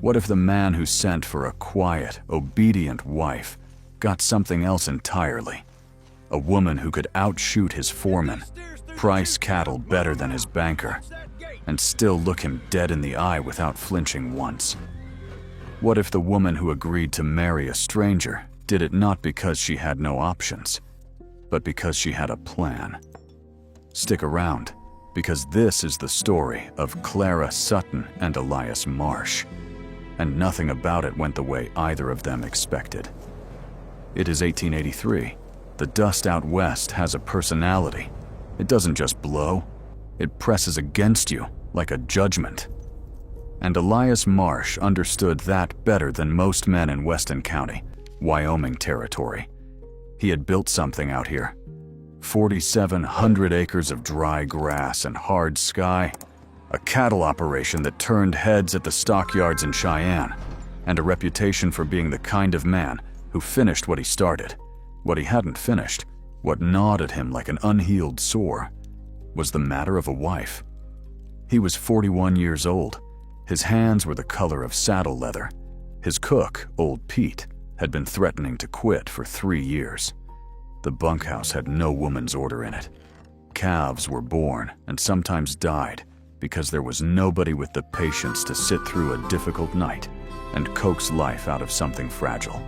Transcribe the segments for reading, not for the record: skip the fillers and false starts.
What if the man who sent for a quiet, obedient wife got something else entirely? A woman who could outshoot his foreman, price cattle better than his banker, and still look him dead in the eye without flinching once? What if the woman who agreed to marry a stranger did it not because she had no options, but because she had a plan? Stick around, because this is the story of Clara Sutton and Elias Marsh, and nothing about it went the way either of them expected. It is 1883. The dust out west has a personality. It doesn't just blow, it presses against you like a judgment. And Elias Marsh understood that better than most men in Weston County, Wyoming Territory. He had built something out here. 4,700 acres of dry grass and hard sky, a cattle operation that turned heads at the stockyards in Cheyenne, and a reputation for being the kind of man who finished what he started. What he hadn't finished, what gnawed at him like an unhealed sore, was the matter of a wife. He was 41 years old. His hands were the color of saddle leather. His cook, old Pete, had been threatening to quit for 3 years. The bunkhouse had no woman's order in it. Calves were born and sometimes died because there was nobody with the patience to sit through a difficult night and coax life out of something fragile.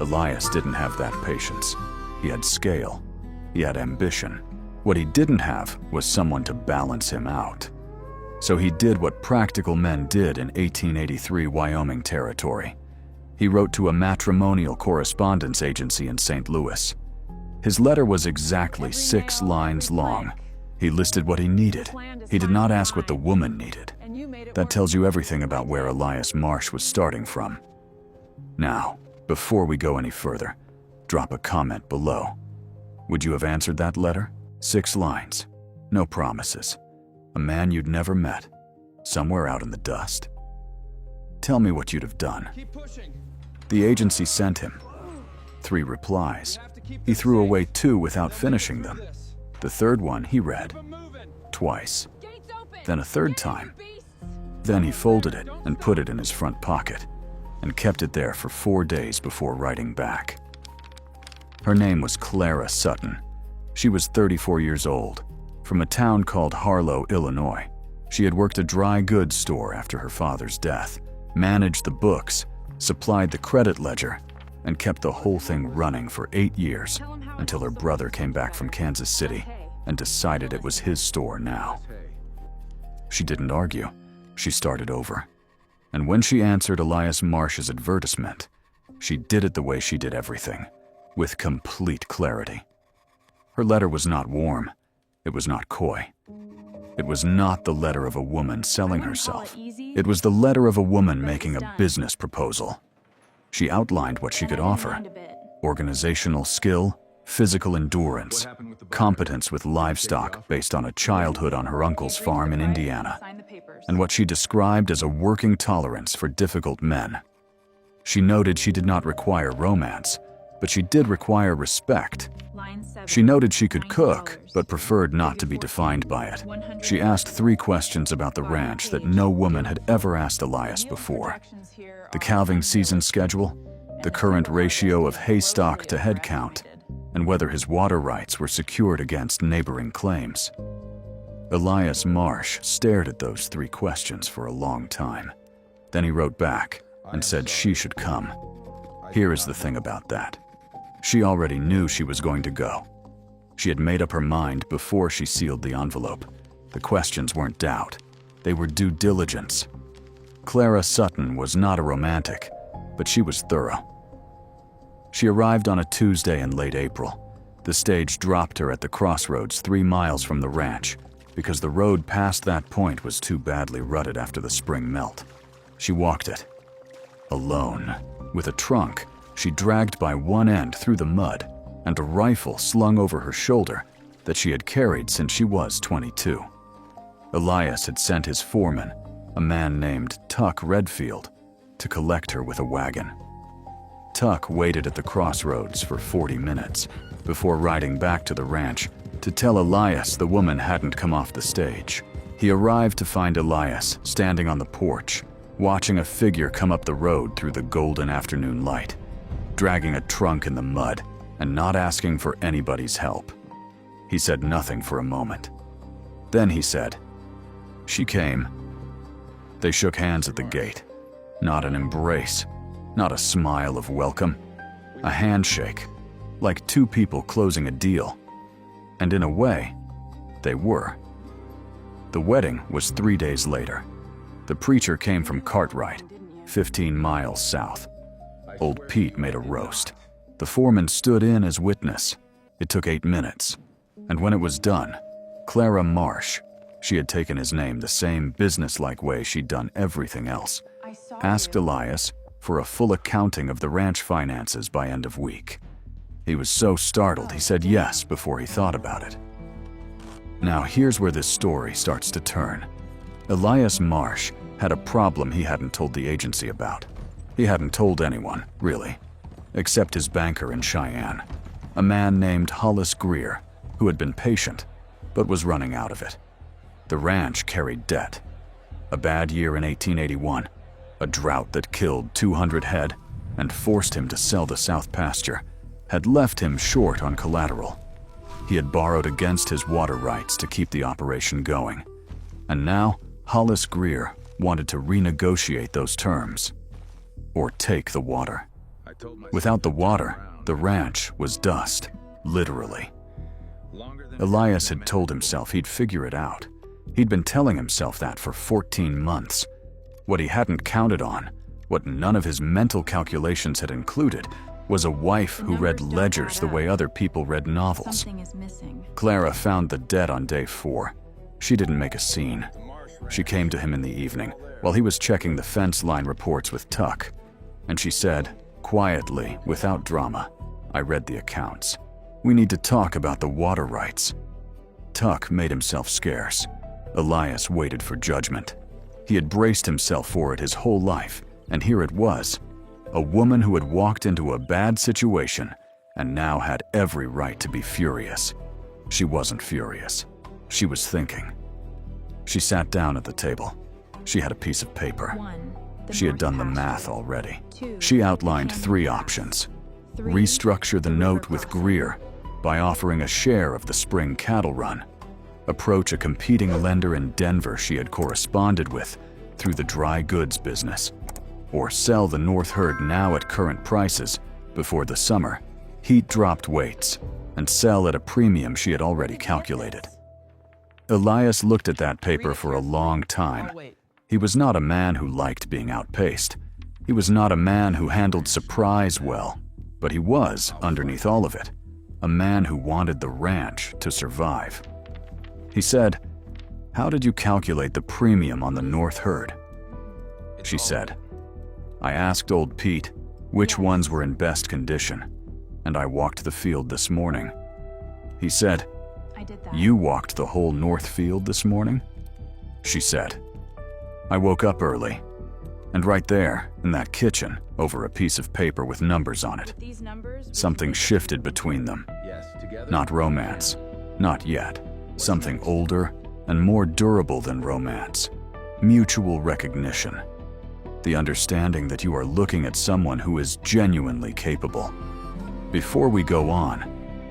Elias didn't have that patience. He had scale. He had ambition. What he didn't have was someone to balance him out. So he did what practical men did in 1883 Wyoming Territory. He wrote to a matrimonial correspondence agency in St. Louis. His letter was exactly 6 lines long. He listed what he needed. He did not ask what the woman needed. That tells you everything about where Elias Marsh was starting from. Now, before we go any further, drop a comment below. Would you have answered that letter? 6 lines, no promises. A man you'd never met, somewhere out in the dust. Tell me what you'd have done. The agency sent him 3 replies. He threw away 2 without finishing them. The 3rd one he read twice, then a 3rd time. Then he folded it and put it in his front pocket and kept it there for 4 days before writing back. Her name was Clara Sutton. She was 34 years old, from a town called Harlow, Illinois. She had worked a dry goods store after her father's death, managed the books, supplied the credit ledger, and kept the whole thing running for 8 years until her brother came back from Kansas City and decided it was his store now. She didn't argue. She started over. And when she answered Elias Marsh's advertisement, she did it the way she did everything, with complete clarity. Her letter was not warm. It was not coy. It was not the letter of a woman selling herself. It was the letter of a woman making a business proposal. She outlined what she could offer: organizational skill, physical endurance, competence with livestock based on a childhood on her uncle's farm in Indiana, and what she described as a working tolerance for difficult men. She noted she did not require romance, but she did require respect. She noted she could cook, but preferred not to be defined by it. She asked 3 questions about the ranch that no woman had ever asked Elias before: the calving season schedule, the current ratio of hay stock to head count, and whether his water rights were secured against neighboring claims. Elias Marsh stared at those 3 questions for a long time. Then he wrote back and said she should come. Here is the thing about that. She already knew she was going to go. She had made up her mind before she sealed the envelope. The questions weren't doubt. They were due diligence. Clara Sutton was not a romantic, but she was thorough. She arrived on a Tuesday in late April. The stage dropped her at the crossroads 3 miles from the ranch because the road past that point was too badly rutted after the spring melt. She walked it, alone, with a trunk she dragged by one end through the mud and a rifle slung over her shoulder that she had carried since she was 22. Elias had sent his foreman, a man named Tuck Redfield, to collect her with a wagon. Tuck waited at the crossroads for 40 minutes before riding back to the ranch to tell Elias the woman hadn't come off the stage. He arrived to find Elias standing on the porch watching a figure come up the road through the golden afternoon light, dragging a trunk in the mud and not asking for anybody's help. He said nothing for a moment. Then he said, "She came." They shook hands at the gate. Not an embrace, not a smile of welcome, a handshake, like two people closing a deal. And in a way, they were. The wedding was 3 days later. The preacher came from Cartwright, 15 miles south. Old Pete made a roast. The foreman stood in as witness. It took 8 minutes. And when it was done, Clara Marsh, she had taken his name the same businesslike way she'd done everything else, asked Elias for a full accounting of the ranch finances by end of week. He was so startled he said yes before he thought about it. Now here's where this story starts to turn. Elias Marsh had a problem he hadn't told the agency about. He hadn't told anyone, really, except his banker in Cheyenne, a man named Hollis Greer, who had been patient, but was running out of it. The ranch carried debt. A bad year in 1881, a drought that killed 200 head and forced him to sell the south pasture, had left him short on collateral. He had borrowed against his water rights to keep the operation going. And now, Hollis Greer wanted to renegotiate those terms, or take the water. Without the water, the ranch was dust, literally. Elias had told himself he'd figure it out. He'd been telling himself that for 14 months. What he hadn't counted on, what none of his mental calculations had included, was a wife who read ledgers the way other people read novels. Something is missing. Clara found the debt on day 4. She didn't make a scene. She came to him in the evening while he was checking the fence line reports with Tuck, and she said, quietly, without drama, "I read the accounts. We need to talk about the water rights." Tuck made himself scarce. Elias waited for judgment. He had braced himself for it his whole life, and here it was. A woman who had walked into a bad situation and now had every right to be furious. She wasn't furious. She was thinking. She sat down at the table. She had a piece of paper. She had done the math already. She outlined 3 options. Restructure the note with Greer by offering a share of the spring cattle run. Approach a competing lender in Denver she had corresponded with through the dry goods business. Or sell the North herd now at current prices before the summer, heat dropped weights, and sell at a premium she had already calculated. Elias looked at that paper for a long time. He was not a man who liked being outpaced. He was not a man who handled surprise well, but he was, underneath all of it, a man who wanted the ranch to survive. He said, "How did you calculate the premium on the North herd?" She said, "I asked old Pete which ones were in best condition, and I walked the field this morning." He said, I did that. "You walked the whole North field this morning?" She said, "I woke up early, and right there, in that kitchen, over a piece of paper with numbers on it, These numbers something shifted between them. Not romance, not yet. Something older and more durable than romance. Mutual recognition. The understanding that you are looking at someone who is genuinely capable. Before we go on,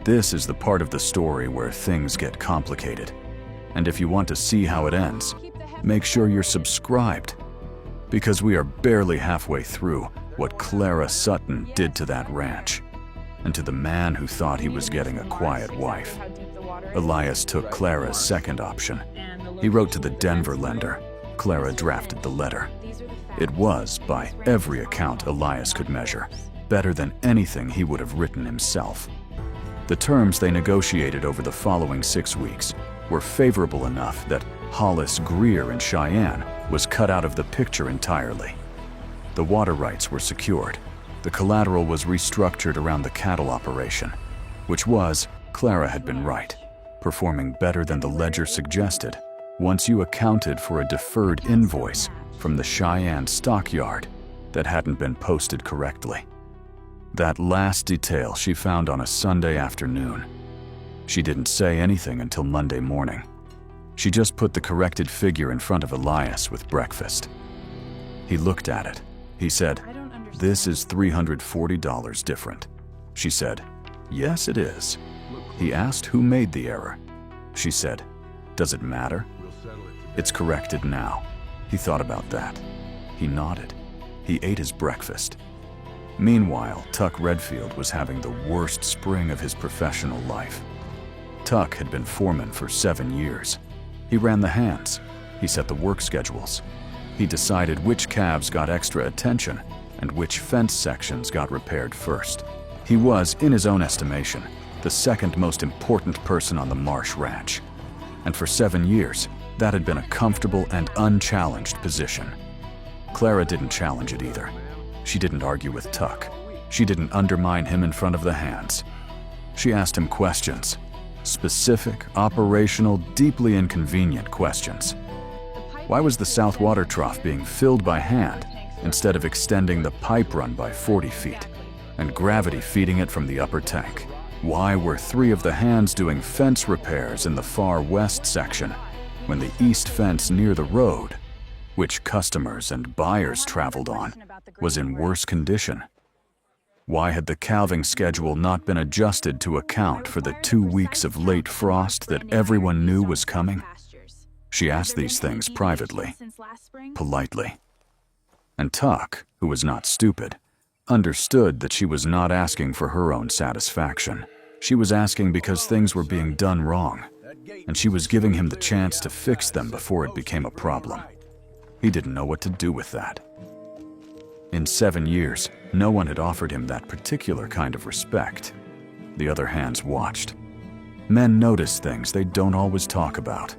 this is the part of the story where things get complicated. And if you want to see how it ends, make sure you're subscribed, because we are barely halfway through what Clara Sutton did to that ranch, and to the man who thought he was getting a quiet wife. Elias took Clara's second option. He wrote to the Denver lender. Clara drafted the letter. It was, by every account Elias could measure, better than anything he would have written himself. The terms they negotiated over the following 6 weeks were favorable enough that Hollis Greer in Cheyenne was cut out of the picture entirely. The water rights were secured. The collateral was restructured around the cattle operation, which was, Clara had been right, performing better than the ledger suggested once you accounted for a deferred invoice from the Cheyenne stockyard that hadn't been posted correctly. That last detail she found on a Sunday afternoon. She didn't say anything until Monday morning. She just put the corrected figure in front of Elias with breakfast. He looked at it. He said, "This is $340 different." She said, "Yes, it is." He asked who made the error. She said, "Does it matter? It's corrected now." He thought about that. He nodded. He ate his breakfast. Meanwhile, Tuck Redfield was having the worst spring of his professional life. Tuck had been foreman for 7 years. He ran the hands. He set the work schedules. He decided which calves got extra attention and which fence sections got repaired first. He was, in his own estimation, the second most important person on the Marsh ranch. And for 7 years, that had been a comfortable and unchallenged position. Clara didn't challenge it either. She didn't argue with Tuck. She didn't undermine him in front of the hands. She asked him questions. Specific, operational, deeply inconvenient questions. Why was the south water trough being filled by hand instead of extending the pipe run by 40 feet and gravity feeding it from the upper tank? Why were 3 of the hands doing fence repairs in the far west section when the east fence near the road, which customers and buyers traveled on, was in worse condition? Why had the calving schedule not been adjusted to account for the 2 weeks of late frost that everyone knew was coming? She asked these things privately, politely. And Tuck, who was not stupid, understood that she was not asking for her own satisfaction. She was asking because things were being done wrong, and she was giving him the chance to fix them before it became a problem. He didn't know what to do with that. In 7 years, no one had offered him that particular kind of respect. The other hands watched. Men notice things they don't always talk about.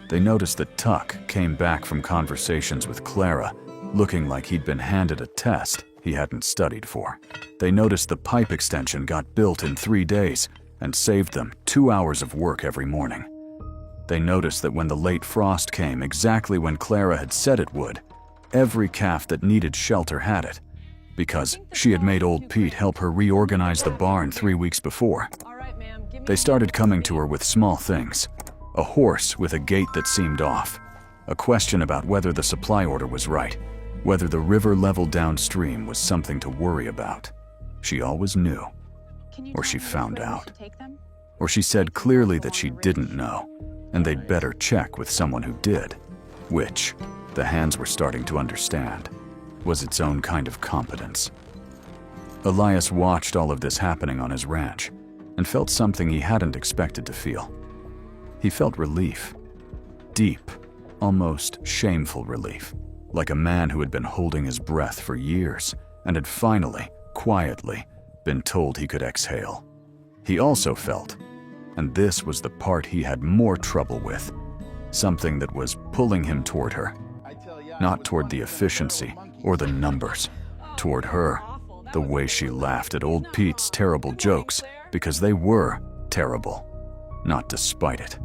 They noticed that Tuck came back from conversations with Clara looking like he'd been handed a test he hadn't studied for. They noticed the pipe extension got built in 3 days and saved them 2 hours of work every morning. They noticed that when the late frost came exactly when Clara had said it would, every calf that needed shelter had it, because she had made old Pete help her reorganize the barn 3 weeks before. They started coming to her with small things. A horse with a gate that seemed off. A question about whether the supply order was right. Whether the river level downstream was something to worry about. She always knew. Or she found out. Or she said clearly that she didn't know, and they'd better check with someone who did. Which, the hands were starting to understand, was its own kind of competence. Elias watched all of this happening on his ranch, and felt something he hadn't expected to feel. He felt relief. Deep, almost shameful relief, like a man who had been holding his breath for years and had finally, quietly, been told he could exhale. He also felt, and this was the part he had more trouble with, something that was pulling him toward her. Not toward the efficiency or the numbers, toward her, the way she laughed at old Pete's terrible jokes because they were terrible, not despite it.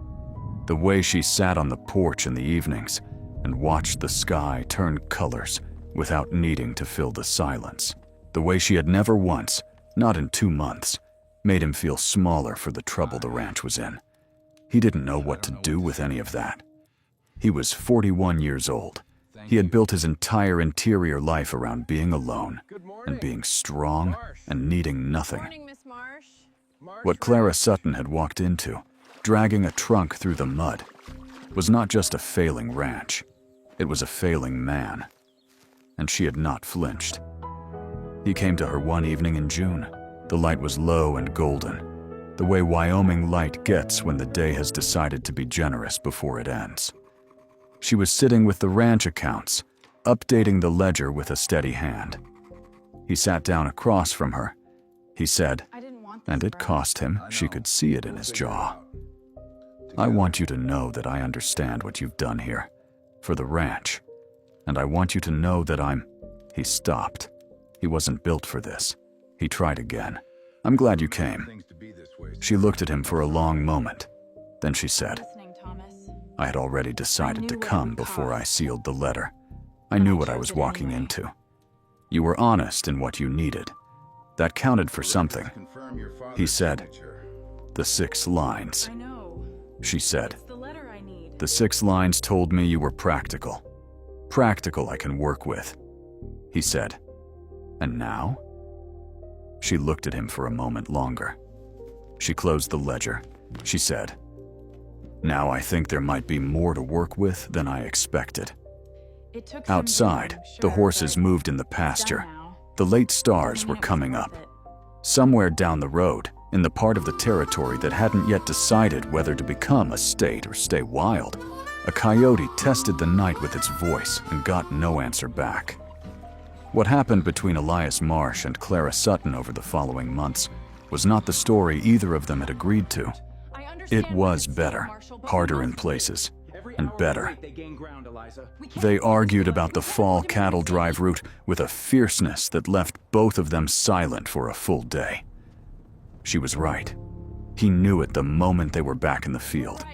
The way she sat on the porch in the evenings and watched the sky turn colors without needing to fill the silence. The way she had never once, not in 2 months, made him feel smaller for the trouble the ranch was in. He didn't know what to do with any of that. He was 41 years old. He had built his entire interior life around being alone and being strong and needing nothing. What Clara Sutton had walked into, dragging a trunk through the mud, was not just a failing ranch. It was a failing man. And she had not flinched. He came to her one evening in June. The light was low and golden, the way Wyoming light gets when the day has decided to be generous before it ends. She was sitting with the ranch accounts, updating the ledger with a steady hand. He sat down across from her. He said, and it cost him, she could see it in his jaw, "I want you to know that I understand what you've done here, for the ranch, and I want you to know that He stopped. He wasn't built for this. He tried again. "I'm glad you came." She looked at him for a long moment. Then she said, "I had already decided to come before I sealed the letter. I knew what I was walking into. You were honest in what you needed. That counted for something." He said, "The 6 lines." She said, "The 6 lines told me you were practical." practical I can work with," he said. "And now?" She looked at him for a moment longer. She closed the ledger. She said, "Now I think there might be more to work with than I expected." Outside, the horses moved in the pasture. The late stars were coming up. Somewhere down the road, in the part of the territory that hadn't yet decided whether to become a state or stay wild, a coyote tested the night with its voice and got no answer back. What happened between Elias Marsh and Clara Sutton over the following months was not the story either of them had agreed to. It was better, harder in places, and better. They argued about the fall cattle drive route with a fierceness that left both of them silent for a full day. She was right. He knew it the moment they were back in the field,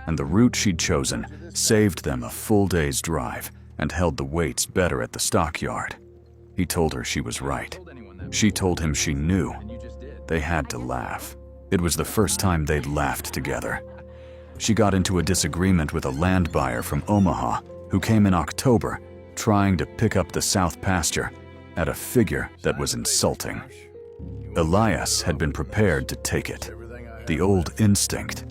and the route she'd chosen saved them a full day's drive and held the weights better at the stockyard. He told her she was right. She told him she knew. They had to laugh. It was the first time they'd laughed together. She got into a disagreement with a land buyer from Omaha who came in October trying to pick up the south pasture at a figure that was insulting. Elias had been prepared to take it. The old instinct.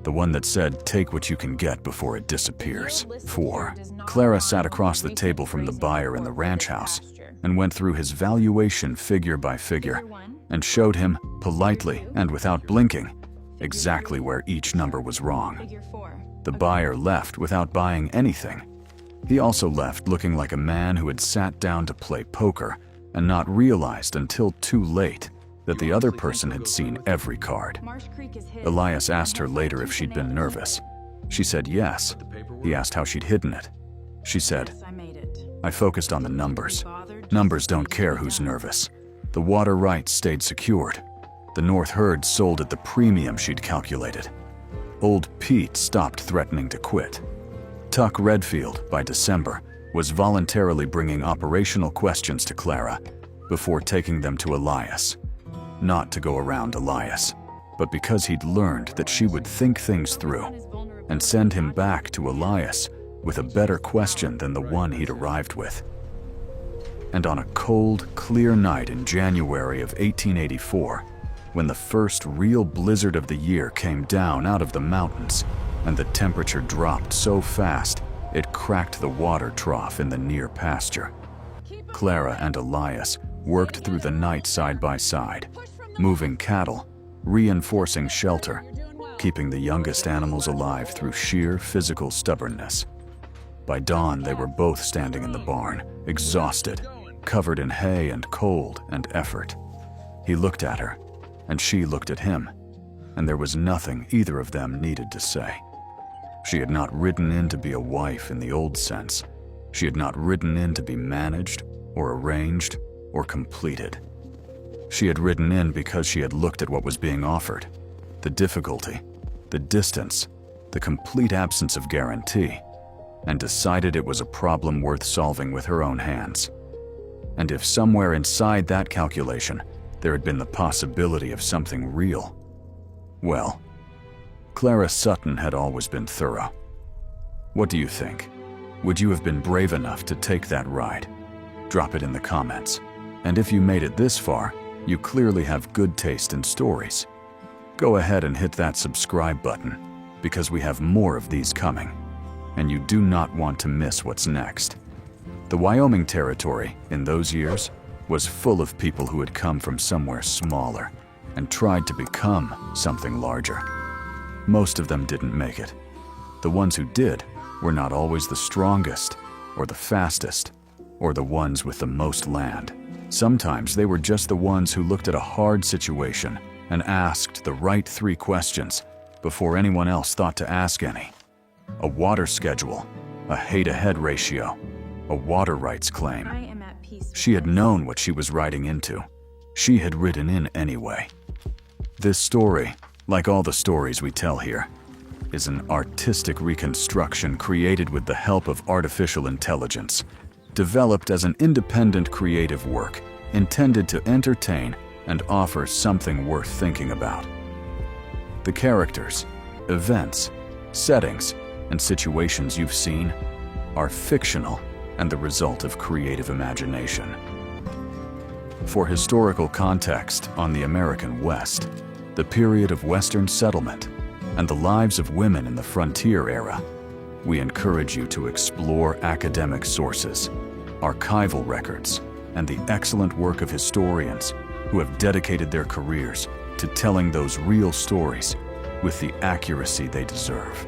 The one that said, take what you can get before it disappears. 4. Clara sat across the table from the buyer in the ranch house and went through his valuation figure by figure and showed him, politely and without blinking, exactly where each number was wrong. The buyer left without buying anything. He also left looking like a man who had sat down to play poker and not realized until too late that the other person had seen every card. Elias asked her later if she'd been nervous. She said yes. He asked how she'd hidden it. She said, "I focused on the numbers. Numbers don't care who's nervous. The water rights stayed secured. The North herd sold at the premium she'd calculated. Old Pete stopped threatening to quit. Tuck Redfield, by December, was voluntarily bringing operational questions to Clara before taking them to Elias. Not to go around Elias, but because he'd learned that she would think things through and send him back to Elias with a better question than the one he'd arrived with. And on a cold, clear night in January of 1884, when the first real blizzard of the year came down out of the mountains and the temperature dropped so fast it cracked the water trough in the near pasture, Clara and Elias worked through the night side by side, moving cattle, reinforcing shelter, keeping the youngest animals alive through sheer physical stubbornness. By dawn, they were both standing in the barn, exhausted, covered in hay and cold and effort. He looked at her, and she looked at him, and there was nothing either of them needed to say. She had not ridden in to be a wife in the old sense. She had not ridden in to be managed, or arranged, or completed. She had ridden in because she had looked at what was being offered, the difficulty, the distance, the complete absence of guarantee, and decided it was a problem worth solving with her own hands. And if somewhere inside that calculation there had been the possibility of something real, well, Clara Sutton had always been thorough. What do you think? Would you have been brave enough to take that ride? Drop it in the comments. And if you made it this far, you clearly have good taste in stories. Go ahead and hit that subscribe button, because we have more of these coming, and you do not want to miss what's next. The Wyoming Territory, in those years, was full of people who had come from somewhere smaller and tried to become something larger. Most of them didn't make it. The ones who did were not always the strongest, or the fastest, or the ones with the most land. Sometimes they were just the ones who looked at a hard situation and asked the right 3 questions before anyone else thought to ask any. A water schedule, a hay-to-head ratio, a water rights claim. She had known what she was riding into. She had ridden in anyway. This story, like all the stories we tell here, is an artistic reconstruction created with the help of artificial intelligence, developed as an independent creative work intended to entertain and offer something worth thinking about. The characters, events, settings, and situations you've seen are fictional and the result of creative imagination. For historical context on the American West, the period of Western settlement, and the lives of women in the frontier era, we encourage you to explore academic sources, archival records, and the excellent work of historians who have dedicated their careers to telling those real stories with the accuracy they deserve.